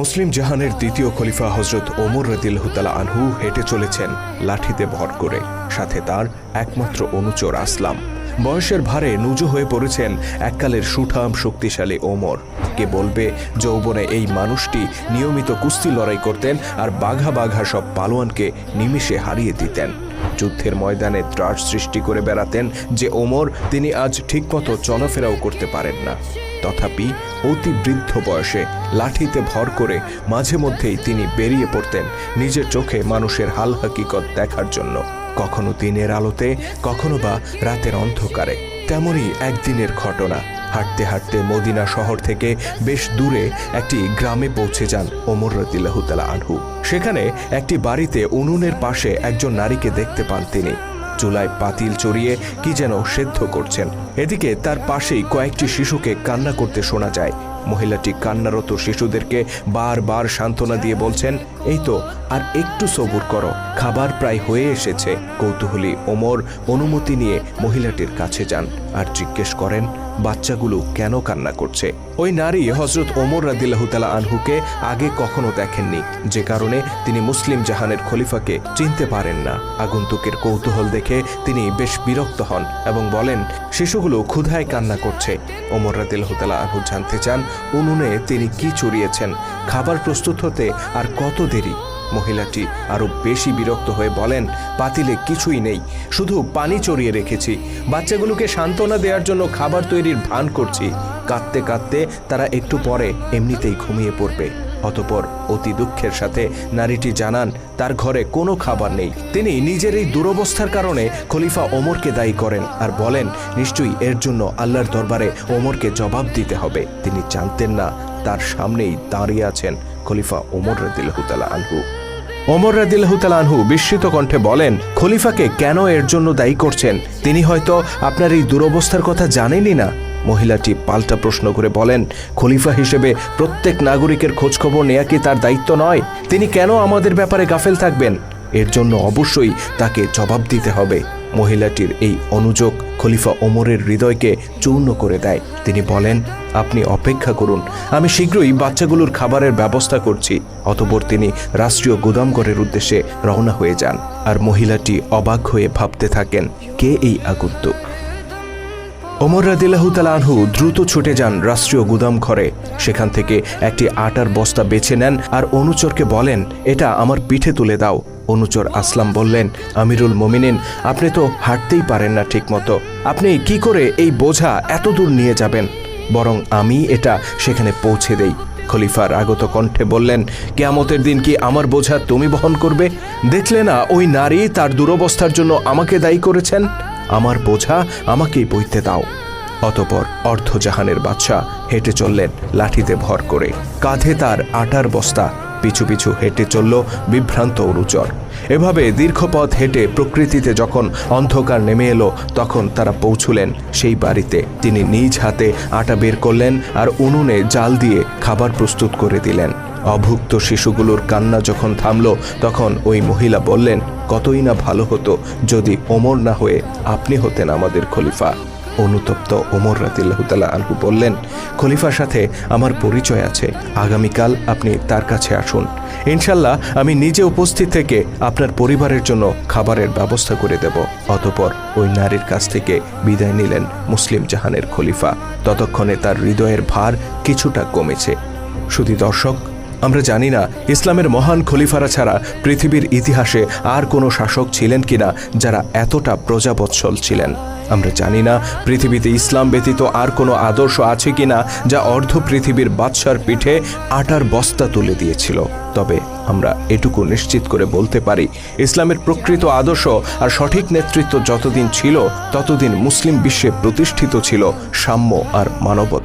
মুসলিম জাহানের দ্বিতীয় খলিফা হযরত ওমর রাদিয়াল্লাহু তাআলা আনহু হেঁটে চলেছেন লাঠিতে ভর করে, সাথে তার একমাত্র অনুচর আসলাম। বয়সের ভারে নুজু হয়ে পড়েছেন এককালের সুঠাম শক্তিশালী ওমর। কে বলবে যৌবনে এই মানুষটি নিয়মিত কুস্তি লড়াই করতেন আর বাঘা বাঘা সব পালোয়ানকে নিমিষে হারিয়ে দিতেন। যুদ্ধের ময়দানে ত্রাস সৃষ্টি করে বেড়াতেন যে ওমর, তিনি আজ ঠিকমতো চলাফেরাও করতে পারেন না। তথাপি অতি বৃদ্ধ বয়সে লাঠিতে ভর করে মাঝে মধ্যেই তিনি বেরিয়ে পড়তেন নিজের চোখে মানুষের হাল হাকিকত দেখার জন্য, কখনো দিনের আলোতে, কখনো বা রাতের অন্ধকারে। তেমনই একদিনের ঘটনা। হাঁটতে হাঁটতে মদিনা শহর থেকে বেশ দূরে একটি গ্রামে পৌঁছে যান ওমর রাদিয়াল্লাহু তাআলা আনহু। সেখানে একটি বাড়িতে উনুনের পাশে একজন নারীকে দেখতে পান তিনি। চুলায় পাতিল চড়িয়ে কি যেন সেদ্ধ করছেন। এদিকে তার পাশেই কয়েকটি শিশুকে কান্না করতে শোনা যায়। মহিলাটি কান্নারত শিশুদেরকে বারবার সান্ত্বনা দিয়ে বলছেন, এই তো আর একটু সবুর করো, খাবার প্রায় হয়ে এসেছে। কৌতূহলী ওমর অনুমতি নিয়ে মহিলাটির কাছে যান আর জিজ্ঞেস করেন বাচ্চাগুলো কেন কান্না করছে। ওই নারী হযরত ওমর রাদিয়াল্লাহু তাআলা আনহুকে আগে কখনো দেখেননি, যে কারণে তিনি মুসলিম জাহানের খলিফাকে চিনতে পারেন না। আগন্তুকের কৌতূহল দেখে তিনি বেশ বিরক্ত হন এবং বলেন শিশুগুলো ক্ষুধায় কান্না করছে। ওমর রাদিয়াল্লাহু তাআলা আনহু জানতে চান উনুনে তিনি কি চড়িয়েছেন, খাবার প্রস্তুত হতে আর কত দেরি। মহিলাটি আরো বেশি বিরক্ত হয়ে বলেন, পাতিলে কিছুই নেই, শুধু পানি চড়িয়ে রেখেছি। বাচ্চাগুলোকে সান্ত্বনা দেওয়ার জন্য খাবার তৈরির ভান করছি। কাঁদতে কাঁদতে তারা একটু পরে এমনিতেই ঘুমিয়ে পড়বে। অতঃপর অতি দুঃখের সাথে নারীটি জানান তার ঘরে কোনো খাবার নেই। তিনি নিজের এই দুরবস্থার কারণে খলিফা ওমরকে দায়ী করেন আর বলেন নিশ্চয়ই এর জন্য আল্লাহর দরবারে ওমরকে জবাব দিতে হবে। তিনি জানতেন না তার সামনেই দাঁড়িয়ে আছেন খলিফা ওমর রাদিয়াল্লাহু তাআলা আনহু। ওমর রাদিয়াল্লাহু তাআলা আনহু বিস্মিত কণ্ঠে বলেন, খলিফাকে কেন এর জন্য দায়ী করছেন? তিনি হয়তো আপনার এই দুরবস্থার কথা জানেনই না। মহিলাটি পাল্টা প্রশ্ন করে বলেন, খলিফা হিসেবে প্রত্যেক নাগরিকের খোঁজখবর নেয়া কি তার দায়িত্ব নয়? তিনি কেন আমাদের ব্যাপারে গাফেল থাকবেন? এর জন্য অবশ্যই তাকে জবাব দিতে হবে। মহিলাটির এই অনুযোগ খলিফা ওমরের হৃদয়কে চূর্ণ করে দেয়। তিনি বলেন, আপনি অপেক্ষা করুন, আমি শীঘ্রই বাচ্চাগুলোর খাবারের ব্যবস্থা করছি। অতঃপর তিনি রাষ্ট্রীয় গুদামঘরের উদ্দেশ্যে রওনা হয়ে যান আর মহিলাটি অবাক হয়ে ভাবতে থাকেন কে এই আগন্তুক। ওমর রাদিয়াল্লাহু তাআলা আনহু দ্রুত ছুটে যান রাষ্ট্রীয় গুদাম ঘরে। সেখান থেকে একটি আটার বস্তা বেছে নেন আর অনুচরকে বলেন, এটা আমার পিঠে তুলে দাও। অনুচর আসলাম বললেন, আমিরুল মুমিনিন, আপনি তো হাঁটতেই পারেন না ঠিক মতো, আপনি কি করে এই বোঝা এত দূর নিয়ে যাবেন? বরং আমি এটা সেখানে পৌঁছে দেই। খলিফার আগত কণ্ঠে বললেন, কিয়ামতের দিন কি আমার বোঝা তুমি বহন করবে? দেখলে না ওই নারী তার দুরবস্থার জন্য আমাকে দায়ী করেছেন? আমার বোঝা আমাকেই বইতে দাও। অতঃপর অর্ধজাহানের বাদশা হেঁটে চললেন লাঠিতে ভর করে, কাঁধে তার আটার বস্তা, পিছু পিছু হেঁটে চলল বিভ্রান্ত অনুচর। এভাবে দীর্ঘ পথ হেঁটে প্রকৃতিতে যখন অন্ধকার নেমে এলো, তখন তারা পৌঁছলেন সেই বাড়িতে। তিনি নিজ হাতে আটা বের করলেন আর উনুনে জাল দিয়ে খাবার প্রস্তুত করে দিলেন। অভুক্ত শিশুগুলোর কান্না যখন থামল, তখন ওই মহিলা বললেন, কতই না ভালো হতো যদি ওমর না হয়ে আপনি হতেন আমাদের খলিফা। অনুতপ্ত ওমর রাদিয়াল্লাহু তাআলা আনহু বললেন, খলিফার সাথে আমার পরিচয় আছে, আগামীকাল আপনি তার কাছে আসুন। ইনশাল্লাহ আমি নিজে উপস্থিত থেকে আপনার পরিবারের জন্য খাবারের ব্যবস্থা করে দেব। অতঃপর ওই নারীর কাছ থেকে বিদায় নিলেন মুসলিম জাহানের খলিফা। ততক্ষণে তার হৃদয়ের ভার কিছুটা কমেছে। শুধু দর্শক, আমরা জানি না ইসলামের মহান খলিফারা ছাড়া পৃথিবীর ইতিহাসে আর কোনো শাসক ছিলেন কিনা যারা এতটা প্রজাবৎসল ছিলেন। আমরা জানি না পৃথিবীতে ইসলাম ব্যতীত আর কোনো আদর্শ আছে কিনা যা অর্ধ পৃথিবীর বাদশার পিঠে আটার বস্তা তুলে দিয়েছিল। তবে আমরা এটুকু নিশ্চিত করে বলতে পারি, ইসলামের প্রকৃত আদর্শ আর সঠিক নেতৃত্ব যতদিন ছিল, ততদিন মুসলিম বিশ্বে প্রতিষ্ঠিত ছিল সাম্য আর মানবতা।